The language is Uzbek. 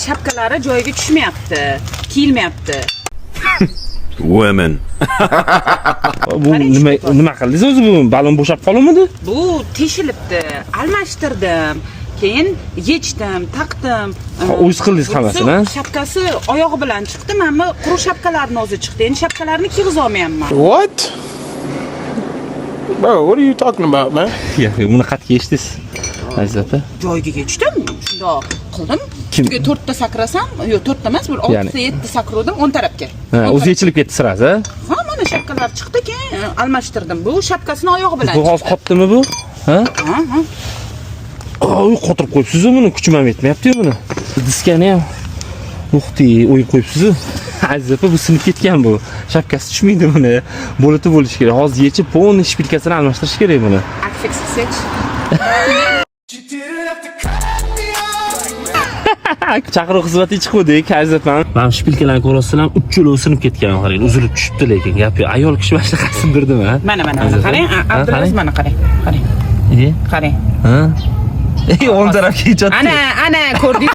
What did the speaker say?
shapkalari joyiga tushmayapti, kiyilmayapti. Women. Bu nima qildingiz o'zi bu? Balon bo'shab qolmadi? Bu teshilibdi, almashtirdim. Keyin yechdim, taqdim. O'z qildingiz hammasini, ha? Shapkasi oyog'i bilan chiqdi, menmi quruq shapkalarni o'zi chiqdi. Endi shapkalarni kiygiza olmayapman. What? Bro, what are you talking about, man? Ya, buni qatga eshitdingiz. Aziz aka. Joyiga tushdim, shundoq qildim. Kim? Ustiga 4 ta sakrasam, yo'q 4 ta emas, bir 6 ta 7 ta sakruvdim 10 tarafga. Ha, o'zi yechilib ketdi sirasi, ha? Ha, mana shapkalar chiqdi, keyin almashtirdim. Bu shapkasini oyog'i bilan. Bu hozir qotdimi bu? Ha? Ha, ha. Oy, qotirib qo'yibsiz-ku buni, kuchim ham yetmayapti-yu buni. Diskani ham nuqti o'yib qo'yibsiz-ku. Aziz aka, bu sinib ketgan bu. Shapkasi tushmaydi buni. Bo'liti bo'lishi kerak. Hozir yechib, pon shpilkasini almashtirish kerak buni. Akfix sech. Chaqiruv xizmati chiqdik, Aziz aka. Mana shpilkalarni ko'rasizlar, uchchaloq sinib ketgan, qarang, uzilib tushibdi lekin. Gapi ayol kishi mana shunaqa qilib birdimi, ha? Mana, qarang, Abdulaziz mana qarang. Qarang. Qarang. Ha? O'ng tarafga ijod. Ana, ko'rdingiz?